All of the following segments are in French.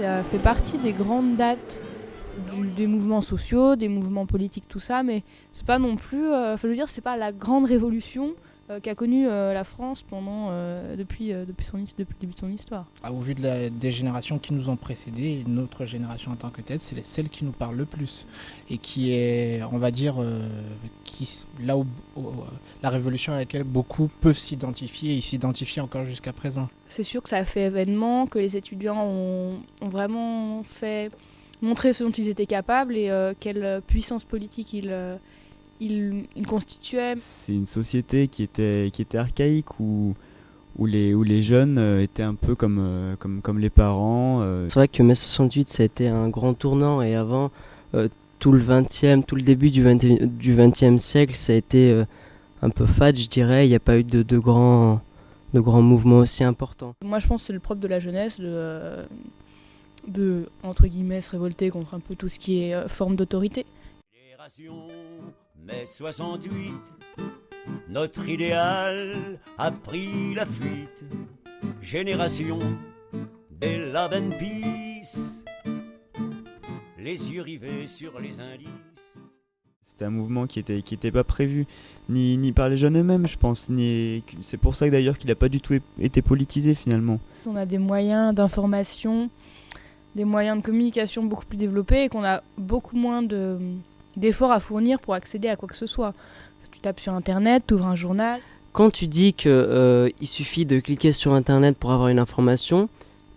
ça fait partie des grandes dates des mouvements sociaux, des mouvements politiques, tout ça, mais c'est pas non plus, je veux dire, c'est pas la grande révolution qu'a connue la France depuis le début de son histoire. Au vu des générations qui nous ont précédés, notre génération en tant que telle, c'est celle qui nous parle le plus et qui est, on va dire, là où la révolution à laquelle beaucoup peuvent s'identifier et ils s'identifient encore jusqu'à présent. C'est sûr que ça a fait événement, que les étudiants ont vraiment fait montrer ce dont ils étaient capables et quelle puissance politique ils constituaient. C'est une société qui était archaïque où les jeunes étaient un peu comme les parents. C'est vrai que mai 68 ça a été un grand tournant et avant tout le début du 20e siècle ça a été un peu fade je dirais, il n'y a pas eu de grands mouvements aussi importants. Moi je pense que c'est le propre de la jeunesse de entre guillemets se révolter contre un peu tout ce qui est forme d'autorité. Mai 68, notre idéal a pris la fuite. Génération des Love and Peace, les yeux rivés sur les indices. C'était un mouvement qui était pas prévu, ni par les jeunes eux-mêmes, je pense. C'est pour ça que d'ailleurs qu'il n'a pas du tout été politisé finalement. On a des moyens d'information, des moyens de communication beaucoup plus développés et qu'on a beaucoup moins d'efforts à fournir pour accéder à quoi que ce soit. Tu tapes sur internet, tu ouvres un journal. Quand tu dis qu'il suffit de cliquer sur internet pour avoir une information,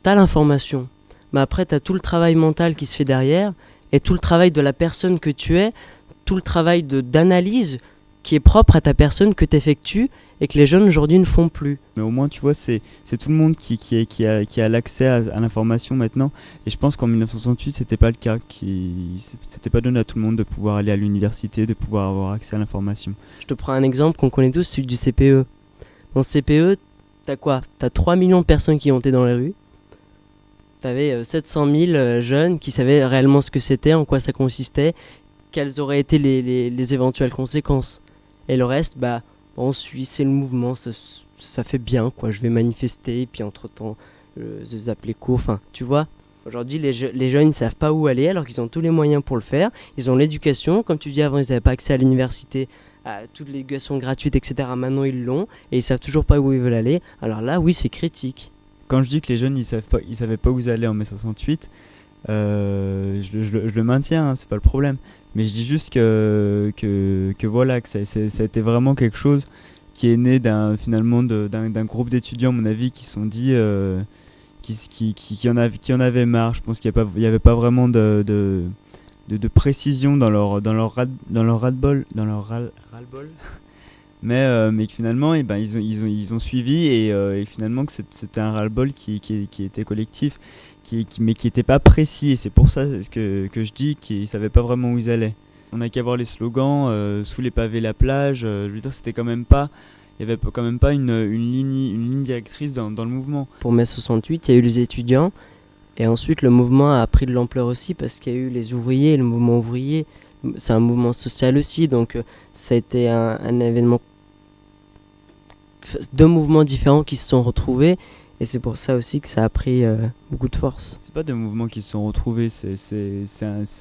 t'as l'information. Mais après t'as tout le travail mental qui se fait derrière et tout le travail de la personne que tu es, tout le travail d'analyse qui est propre à ta personne que tu effectues et que les jeunes aujourd'hui ne font plus. Mais au moins, tu vois, c'est tout le monde qui a l'accès à l'information maintenant. Et je pense qu'en 1968, c'était pas le cas. C'était pas donné à tout le monde de pouvoir aller à l'université, de pouvoir avoir accès à l'information. Je te prends un exemple qu'on connaît tous, celui du CPE. Dans le CPE, t'as quoi ? T'as 3 millions de personnes qui montaient dans les rues. T'avais 700 000 jeunes qui savaient réellement ce que c'était, en quoi ça consistait, quelles auraient été les éventuelles conséquences. Et le reste, on suit, c'est le mouvement, ça fait bien, quoi. Je vais manifester, et puis entre-temps, je zappe les cours, enfin, tu vois. Aujourd'hui, les jeunes ne savent pas où aller, alors qu'ils ont tous les moyens pour le faire. Ils ont l'éducation, comme tu dis avant, ils n'avaient pas accès à l'université, à toute l'éducation gratuite, etc. Maintenant, ils l'ont, et ils savent toujours pas où ils veulent aller. Alors là, oui, c'est critique. Quand je dis que les jeunes, ils savaient pas où ils allaient en mai 68, je le maintiens, hein, c'est pas le problème. Mais je dis juste que voilà, que ça a été vraiment quelque chose qui est né d'un groupe d'étudiants, à mon avis, qui se sont dit qui en avaient marre. Je pense qu'il y avait pas vraiment de précision dans leur ras-le-bol, mais que finalement ils ont suivi et finalement que c'était un ras-le-bol qui était collectif, mais qui n'était pas précis, et c'est pour ça que je dis qu'ils ne savaient pas vraiment où ils allaient. On n'a qu'à voir les slogans, sous les pavés la plage, je veux dire, c'était quand même pas, il n'y avait quand même pas une ligne directrice dans le mouvement. Pour mai 68, il y a eu les étudiants, et ensuite le mouvement a pris de l'ampleur aussi parce qu'il y a eu les ouvriers, le mouvement ouvrier, c'est un mouvement social aussi, donc ça a été un événement, deux mouvements différents qui se sont retrouvés. Et c'est pour ça aussi que ça a pris beaucoup de force. C'est pas deux mouvements qui se sont retrouvés, c'est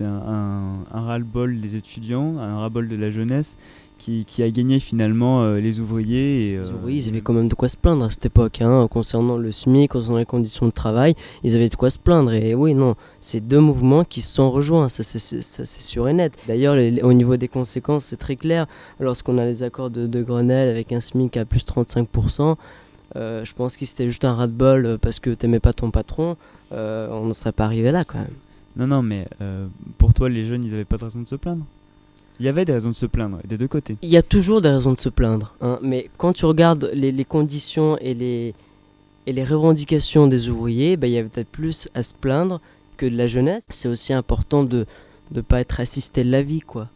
un ras-le-bol des étudiants, un ras-le-bol de la jeunesse qui a gagné finalement les ouvriers. Les ouvriers, ils avaient quand même de quoi se plaindre à cette époque, hein, concernant le SMIC, concernant les conditions de travail, ils avaient de quoi se plaindre. Et oui, non, c'est deux mouvements qui se sont rejoints, ça c'est sûr et net. D'ailleurs, au niveau des conséquences, c'est très clair. Lorsqu'on a les accords de Grenelle avec un SMIC à plus 35%, je pense que c'était juste un ras-le-bol parce que t'aimais pas ton patron, on ne serait pas arrivé là quand même. Non, mais pour toi, les jeunes, ils n'avaient pas de raison de se plaindre. Il y avait des raisons de se plaindre, des deux côtés. Il y a toujours des raisons de se plaindre, hein, mais quand tu regardes les conditions et les revendications des ouvriers, il y avait peut-être plus à se plaindre que de la jeunesse. C'est aussi important de ne pas être assisté de la vie, quoi.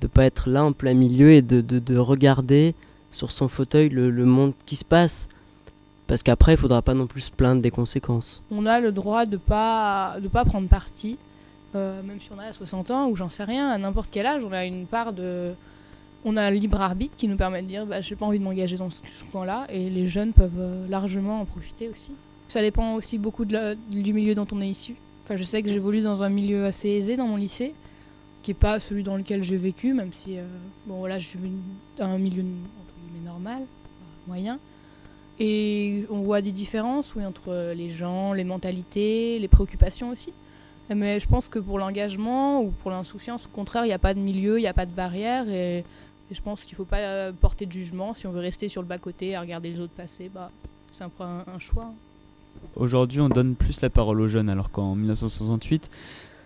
De ne pas être là en plein milieu et de regarder sur son fauteuil le monde qui se passe. Parce qu'après, il ne faudra pas non plus se plaindre des conséquences. On a le droit de pas prendre parti, même si on a 60 ans ou j'en sais rien, à n'importe quel âge, on a une part on a un libre arbitre qui nous permet de dire j'ai pas envie de m'engager dans ce camp-là, et les jeunes peuvent largement en profiter aussi. Ça dépend aussi beaucoup du milieu dont on est issu. Enfin, je sais que j'évolue dans un milieu assez aisé dans mon lycée, qui n'est pas celui dans lequel j'ai vécu, même si bon, voilà, je suis dans un milieu entre guillemets normal, moyen. Et on voit des différences oui, entre les gens, les mentalités, les préoccupations aussi. Mais je pense que pour l'engagement ou pour l'insouciance, au contraire, il n'y a pas de milieu, il n'y a pas de barrière. Et je pense qu'il ne faut pas porter de jugement. Si on veut rester sur le bas-côté à regarder les autres passer, c'est un choix. Aujourd'hui, on donne plus la parole aux jeunes, alors qu'en 1968,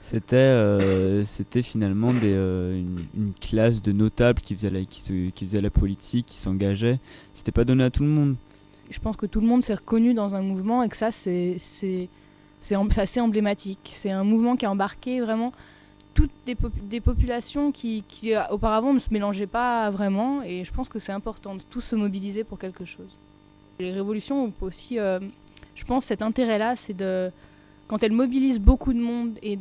c'était finalement une classe de notables qui faisait la politique, qui s'engageait. C'était pas donné à tout le monde. Je pense que tout le monde s'est reconnu dans un mouvement et que ça, c'est assez emblématique. C'est un mouvement qui a embarqué vraiment toutes des populations qui auparavant ne se mélangeaient pas vraiment. Et je pense que c'est important de tous se mobiliser pour quelque chose. Les révolutions ont aussi, je pense, cet intérêt-là, c'est quand elles mobilisent beaucoup de monde et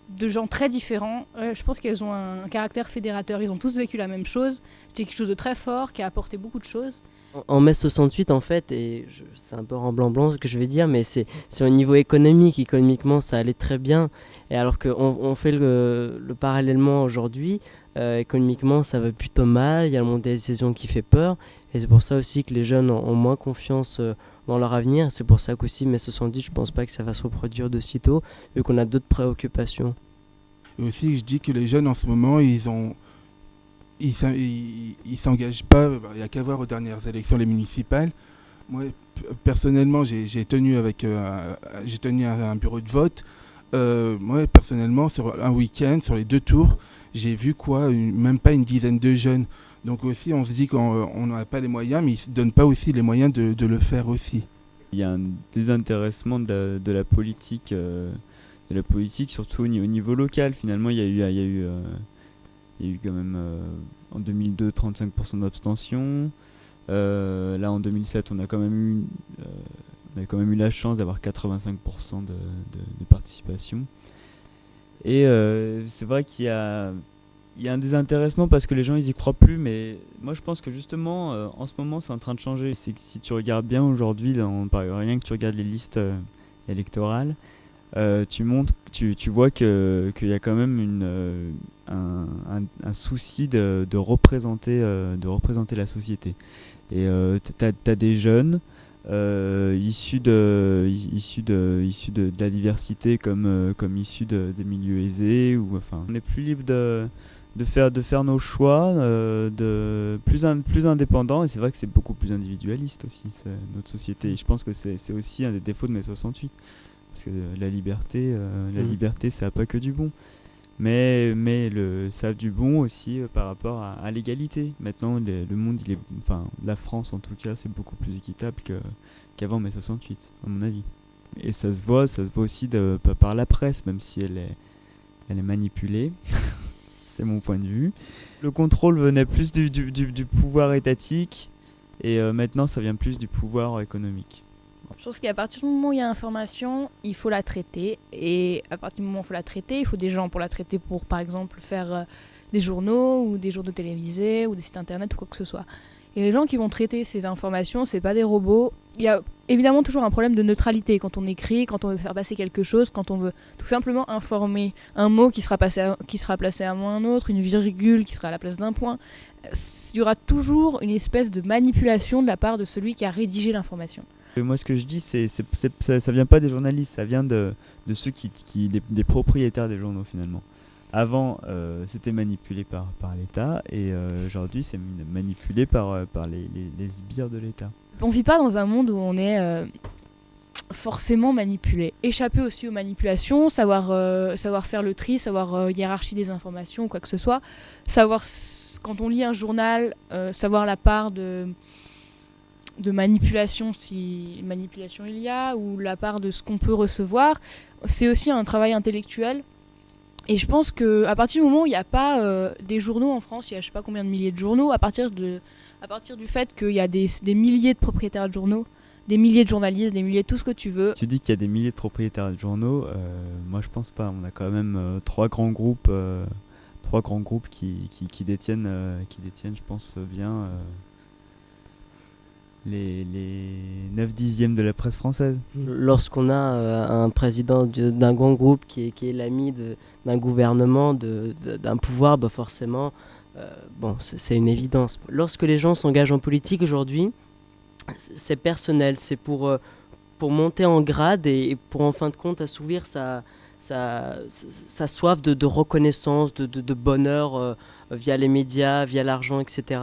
de gens très différents, je pense qu'elles ont un caractère fédérateur. Ils ont tous vécu la même chose. C'était quelque chose de très fort qui a apporté beaucoup de choses. En mai 68, en fait, et c'est un peu en blanc ce que je vais dire, mais c'est au niveau économique. Économiquement, ça allait très bien. Et alors qu'on fait le parallèlement aujourd'hui, économiquement, ça va plutôt mal. Il y a le mondialisation qui fait peur. Et c'est pour ça aussi que les jeunes ont moins confiance dans leur avenir. C'est pour ça qu'aussi, mai 70, je pense pas que ça va se reproduire de sitôt, vu qu'on a d'autres préoccupations. Et aussi, je dis que les jeunes, en ce moment, ils s'engagent pas. Il n'y a qu'à voir aux dernières élections, les municipales. Moi, personnellement, j'ai tenu un bureau de vote. Moi, personnellement, sur un week-end, sur les 2 tours, j'ai vu même pas une dizaine de jeunes. Donc aussi, on se dit qu'on n'a pas les moyens, mais ils ne se donnent pas aussi les moyens de le faire aussi. Il y a un désintéressement de la politique, surtout au niveau local. Finalement, il y a eu quand même en 2002 35% d'abstention. Là, en 2007, on a quand même eu la chance d'avoir 85% de participation. Et c'est vrai qu'il y a un désintéressement parce que les gens ils y croient plus, mais moi je pense que justement en ce moment c'est en train de changer. C'est que si tu regardes bien aujourd'hui, rien que tu regardes les listes électorales, tu vois qu'il y a quand même un souci de représenter la société. Et t'as des jeunes issus de la diversité comme issus des milieux aisés, ou enfin on est plus libre de faire nos choix, plus indépendants, et c'est vrai que c'est beaucoup plus individualiste aussi notre société. Et je pense que c'est aussi un des défauts de mai 68, parce que la liberté ça n'a pas que du bon, mais ça a du bon aussi par rapport à l'égalité. Maintenant le monde la France en tout cas, c'est beaucoup plus équitable qu'avant mai 68 à mon avis. Et ça se voit aussi par la presse, même si elle est manipulée. C'est mon point de vue. Le contrôle venait plus du pouvoir étatique, et maintenant ça vient plus du pouvoir économique. Je pense qu'à partir du moment où il y a l'information, il faut la traiter. Et à partir du moment où il faut la traiter, il faut des gens pour la traiter, pour par exemple faire des journaux ou des journaux télévisés ou des sites internet ou quoi que ce soit. Et les gens qui vont traiter ces informations, c'est pas des robots. Il y a évidemment toujours un problème de neutralité quand on écrit, quand on veut faire passer quelque chose, quand on veut tout simplement informer. Un mot qui sera placé à un autre, une virgule qui sera à la place d'un point. Il y aura toujours une espèce de manipulation de la part de celui qui a rédigé l'information. Et moi, ce que je dis, ça vient pas des journalistes, ça vient de ceux des propriétaires des journaux finalement. Avant, c'était manipulé par l'État, et aujourd'hui, c'est manipulé par les sbires de l'État. On vit pas dans un monde où on est forcément manipulé. Échapper aussi aux manipulations, savoir faire le tri, savoir hiérarchie des informations, quoi que ce soit. Savoir, quand on lit un journal, savoir la part de manipulation, si manipulation il y a, ou la part de ce qu'on peut recevoir. C'est aussi un travail intellectuel. Et je pense qu'à partir du moment où il n'y a pas des journaux en France, il y a je sais pas combien de milliers de journaux, à partir du fait qu'il y a des milliers de propriétaires de journaux, des milliers de journalistes, des milliers de tout ce que tu veux. Tu dis qu'il y a des milliers de propriétaires de journaux, moi je pense pas. On a quand même 3 grands groupes qui détiennent, je pense bien, les 9/10 de la presse française. Lorsqu'on a un président d'un grand groupe qui est l'ami d'un gouvernement, d'un pouvoir, bah forcément, c'est une évidence. Lorsque les gens s'engagent en politique aujourd'hui, c'est personnel, c'est pour monter en grade et pour en fin de compte assouvir sa soif de reconnaissance, de bonheur via les médias, via l'argent, etc.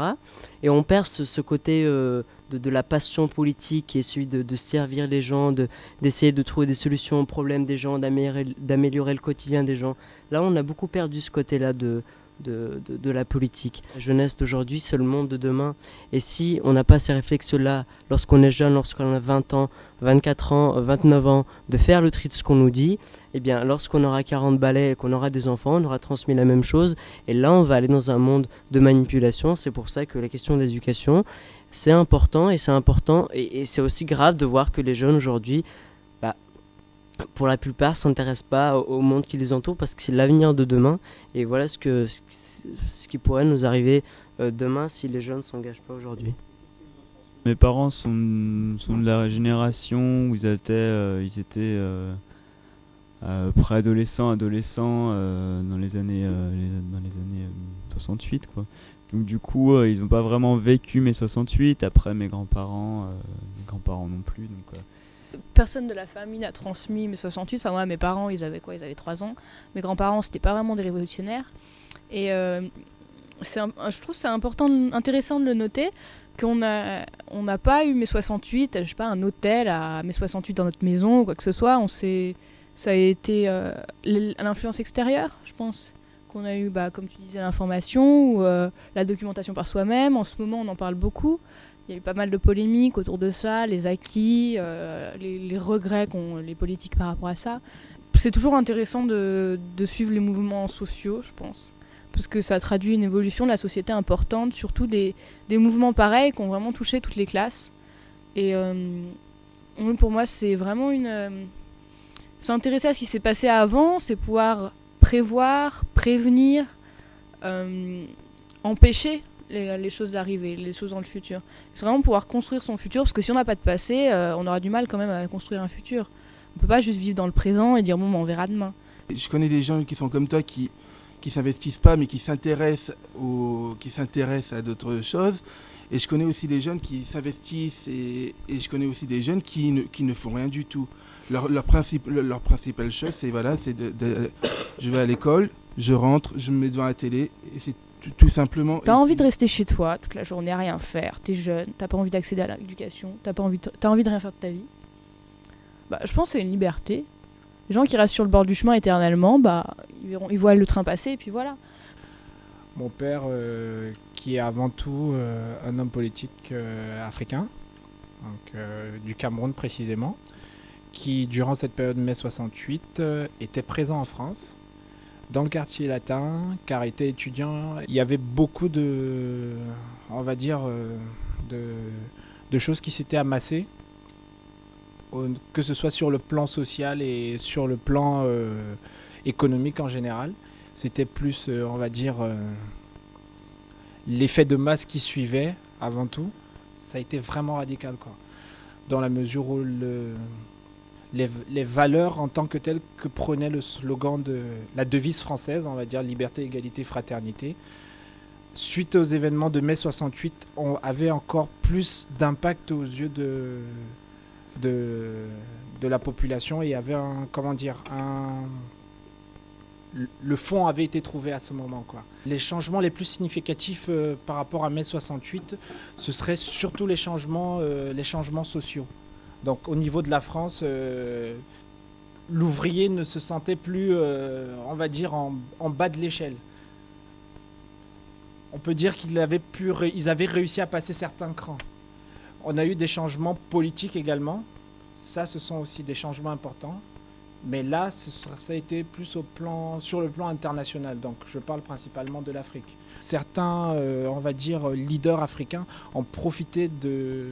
Et on perd ce côté de la passion politique qui est celui de servir les gens, d'essayer de trouver des solutions aux problèmes des gens, d'améliorer le quotidien des gens. Là, on a beaucoup perdu ce côté-là de la politique. La jeunesse d'aujourd'hui, c'est le monde de demain. Et si on n'a pas ces réflexes-là, lorsqu'on est jeune, lorsqu'on a 20 ans, 24 ans, 29 ans, de faire le tri de ce qu'on nous dit, eh bien, lorsqu'on aura 40 balais et qu'on aura des enfants, on aura transmis la même chose. Et là, on va aller dans un monde de manipulation. C'est pour ça que la question de l'éducation, c'est important. Et c'est aussi grave de voir que les jeunes aujourd'hui, pour la plupart, ne s'intéressent pas au monde qui les entoure parce que c'est l'avenir de demain. Et voilà ce qui pourrait nous arriver demain si les jeunes ne s'engagent pas aujourd'hui. Mes parents sont de la génération où ils étaient préadolescents, adolescents dans les années 68, quoi. Donc du coup, ils n'ont pas vraiment vécu mai 68. Après, mes grands-parents non plus. Donc, personne de la famille n'a transmis mai 68. Enfin, moi, mes parents, ils avaient 3 ans. Mes grands-parents, c'était pas vraiment des révolutionnaires. Et je trouve que c'est intéressant de le noter qu'on n'a pas eu mai 68, je sais pas, un hôtel à mai 68 dans notre maison ou quoi que ce soit. Ça a été l'influence extérieure, je pense. Qu'on a eu, comme tu disais, l'information ou la documentation par soi-même. En ce moment, on en parle beaucoup. Il y a eu pas mal de polémiques autour de ça, les acquis, les regrets qu'ont les politiques par rapport à ça. C'est toujours intéressant de suivre les mouvements sociaux, je pense, parce que ça traduit une évolution de la société importante, surtout des mouvements pareils qui ont vraiment touché toutes les classes. Et pour moi, c'est vraiment s'intéresser à ce qui s'est passé avant, c'est pouvoir prévoir, prévenir, empêcher les choses d'arriver, les choses dans le futur. C'est vraiment pouvoir construire son futur, parce que si on n'a pas de passé, on aura du mal quand même à construire un futur. On peut pas juste vivre dans le présent et dire on verra demain. Je connais des gens qui sont comme toi, qui s'investissent pas, mais qui s'intéressent à d'autres choses. Et je connais aussi des jeunes qui s'investissent et je connais aussi des jeunes qui ne font rien du tout. Leur principale chose, c'est je vais à l'école, je rentre, je me mets devant la télé et c'est tout simplement. T'as envie de rester chez toi toute la journée à rien faire, t'es jeune, t'as pas envie d'accéder à l'éducation, t'as envie de rien faire de ta vie. Je pense que c'est une liberté. Les gens qui restent sur le bord du chemin éternellement, ils voient le train passer et puis voilà. Mon père, qui est avant tout un homme politique africain, donc, du Cameroun précisément, qui durant cette période mai 68 était présent en France, dans le quartier latin, car était étudiant. Il y avait beaucoup de choses qui s'étaient amassées, que ce soit sur le plan social et sur le plan économique en général. C'était plus, l'effet de masse qui suivait avant tout. Ça a été vraiment radical, quoi. Dans la mesure où les valeurs en tant que telles que prenait le slogan de la devise française, on va dire liberté, égalité, fraternité, suite aux événements de mai 68, on avait encore plus d'impact aux yeux de la population et avait le fond avait été trouvé à ce moment, quoi. Les changements les plus significatifs par rapport à mai 68, ce serait surtout les changements sociaux. Donc au niveau de la France, l'ouvrier ne se sentait plus, en bas de l'échelle. On peut dire qu'ils avaient réussi à passer certains crans. On a eu des changements politiques également. Ça, ce sont aussi des changements importants. Mais là, ça a été plus sur le plan international. Donc, je parle principalement de l'Afrique. Certains, leaders africains ont profité de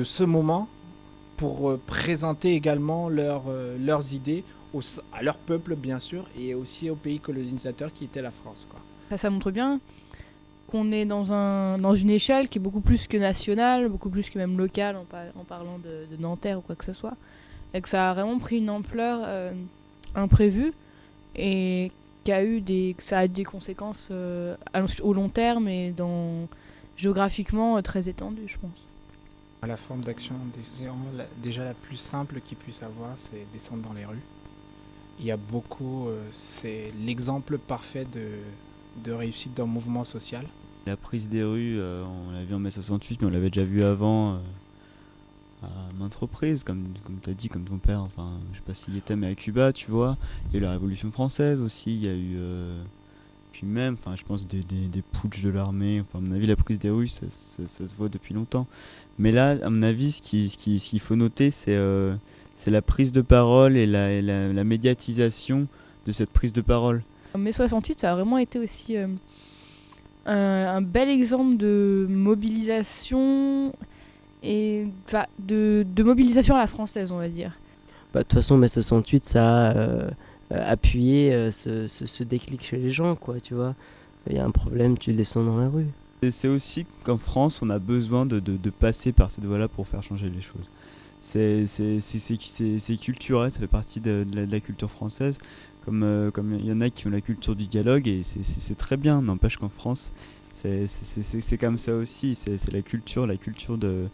ce moment pour présenter également leurs idées à leur peuple, bien sûr, et aussi au pays colonisateur qui était la France, quoi. Ça montre bien qu'on est dans une échelle qui est beaucoup plus que nationale, beaucoup plus que même locale, en parlant de Nanterre ou quoi que ce soit, et que ça a vraiment pris une ampleur imprévue, et que ça a eu des conséquences au long terme et géographiquement très étendues, je pense. La forme d'action déjà la plus simple qu'il puisse avoir, c'est descendre dans les rues. Il y a beaucoup, c'est l'exemple parfait de réussite d'un mouvement social. La prise des rues, on l'a vu en mai 68, mais on l'avait déjà vu avant à maintes reprises, comme tu as dit, comme ton père. Enfin, je sais pas s'il était, mais à Cuba, tu vois. Il y a eu la Révolution française aussi, il y a eu... puis même, enfin, je pense des putschs de l'armée. Enfin, à mon avis, la prise des rues, ça se voit depuis longtemps. Mais là, à mon avis, ce qu'il faut noter, c'est la prise de parole et la médiatisation de cette prise de parole. Mai 68, ça a vraiment été aussi un bel exemple de mobilisation et de mobilisation à la française, on va dire. De toute façon, mai 68, ça a appuyé ce déclic chez les gens, quoi, tu vois. Il y a un problème, tu descends dans la rue. Et c'est aussi qu'en France, on a besoin de passer par cette voie-là pour faire changer les choses. C'est culturel, ça fait partie de la culture française. Comme il y en a qui ont la culture du dialogue, et c'est très bien. N'empêche qu'en France, c'est comme ça aussi. C'est la culture de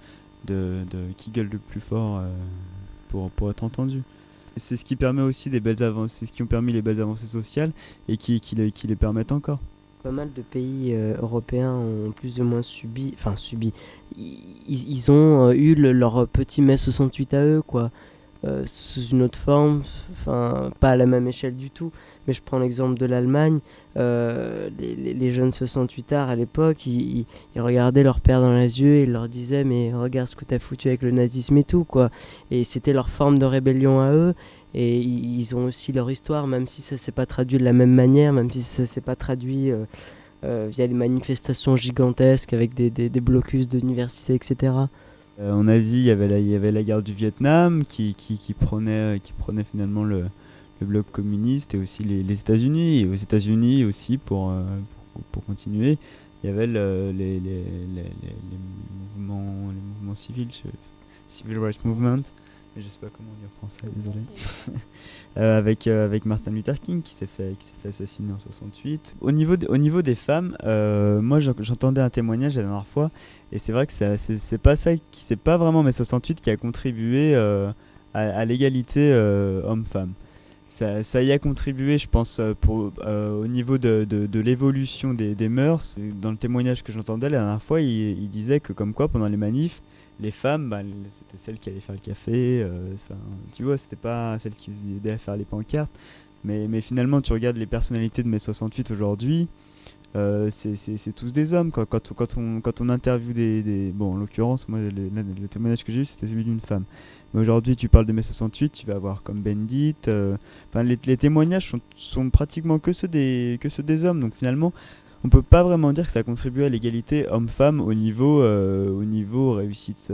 qui gueule le plus fort pour être entendu. C'est ce qui permet aussi des belles avancées, c'est ce qui ont permis les belles avancées sociales et qui les permettent encore. Pas mal de pays européens ont plus ou moins subi. Ils ont eu leur petit mai 68 à eux, quoi. Sous une autre forme, pas à la même échelle du tout, mais je prends l'exemple de l'Allemagne. Les jeunes 68ards à l'époque, ils regardaient leur père dans les yeux et ils leur disaient mais regarde ce que t'as foutu avec le nazisme et tout, quoi. Et c'était leur forme de rébellion à eux, et ils ont aussi leur histoire, même si ça s'est pas traduit de la même manière, même si ça s'est pas traduit via les manifestations gigantesques avec des blocus d'universités, etc. En Asie, il y avait la guerre du Vietnam qui prenait finalement le bloc communiste, et aussi les États-Unis. Et aux États-Unis aussi, pour continuer, il y avait les mouvements civils, Civil Rights Movement, mais je sais pas comment on dit en français, désolé. Avec Martin Luther King qui s'est fait assassiner en 68. Au niveau des femmes, moi j'entendais un témoignage la dernière fois, et c'est vrai que c'est pas vraiment mai 68 qui a contribué à l'égalité homme-femme. Ça y a contribué, je pense, au niveau de l'évolution des mœurs. Dans le témoignage que j'entendais la dernière fois, il disait que comme quoi pendant les manifs, les femmes, c'était celles qui allaient faire le café, tu vois, c'était pas celles qui aidaient à faire les pancartes. Mais finalement, tu regardes les personnalités de mai 68 aujourd'hui, c'est tous des hommes. Quand on interviewe bon, en l'occurrence, moi, le témoignage que j'ai eu, c'était celui d'une femme. Mais aujourd'hui, tu parles de mai 68, tu vas avoir comme Bendit. Les témoignages sont pratiquement que ceux des hommes. Donc finalement, on peut pas vraiment dire que ça a contribué à l'égalité homme-femme au niveau réussite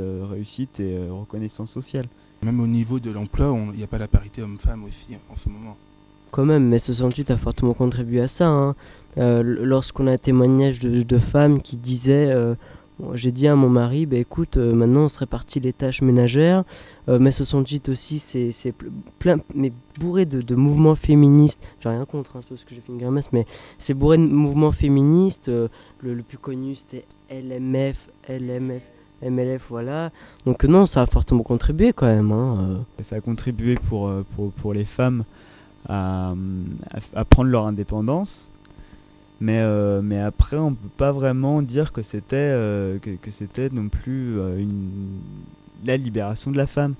et reconnaissance sociale. Même au niveau de l'emploi, il n'y a pas la parité homme-femme aussi en ce moment. Quand même, mai 68 a fortement contribué à ça, hein. Lorsqu'on a un témoignage de femmes qui disaient j'ai dit à mon mari, écoute, maintenant on se répartit les tâches ménagères. Mai 68 aussi, c'est plein, mais bourré de mouvements féministes. J'ai rien contre, hein, c'est parce que j'ai fait une grimace, mais c'est bourré de mouvements féministes. Le plus connu, c'était LMF, MLF, voilà. Donc non, ça a fortement contribué quand même, hein. Ça a contribué pour les femmes à prendre leur indépendance. Mais après, on peut pas vraiment dire que c'était non plus la libération de la femme.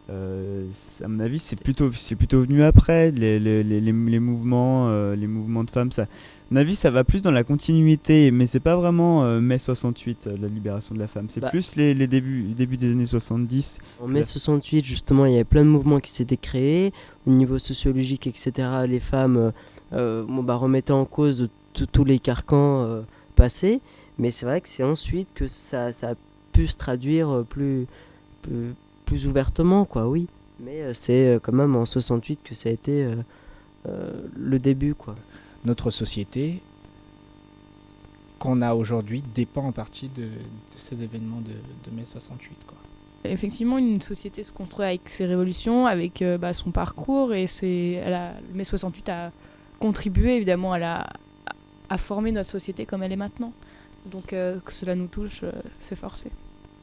À mon avis, c'est plutôt venu après les mouvements de femmes. À mon avis, ça va plus dans la continuité, mais c'est pas vraiment mai 68 la libération de la femme. C'est plus les débuts des années 70. En mai 68, justement, il y avait plein de mouvements qui s'étaient créés au niveau sociologique, etc. Les femmes remettaient en cause tous les carcans passés, mais c'est vrai que c'est ensuite que ça a pu se traduire plus ouvertement, quoi, oui. Mais c'est quand même en 68 que ça a été le début, quoi. Notre société qu'on a aujourd'hui dépend en partie de ces événements de mai 68, quoi. Effectivement, une société se construit avec ses révolutions, avec son parcours, et mai 68 a contribué évidemment à former notre société comme elle est maintenant. Donc que cela nous touche, c'est forcé.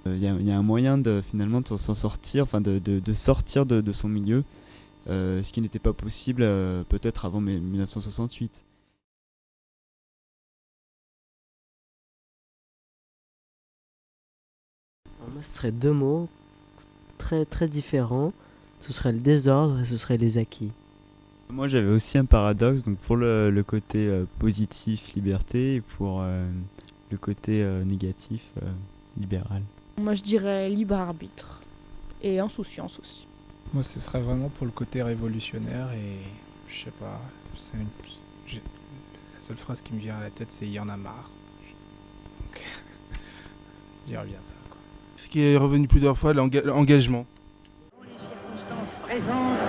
Il y a un moyen finalement de s'en sortir, enfin de sortir de son milieu, ce qui n'était pas possible peut-être avant 1968. Moi, ce serait deux mots très très différents. Ce serait le désordre et ce serait les acquis. Moi j'avais aussi un paradoxe, donc pour le côté positif, liberté, et pour le côté négatif, libéral. Moi je dirais libre arbitre et insouciance aussi. Moi, ce serait vraiment pour le côté révolutionnaire et je sais pas, la seule phrase qui me vient à la tête, c'est il y en a marre. Donc, je dirais bien ça, quoi. Ce qui est revenu plusieurs fois, l'engagement. Les circonstances présentes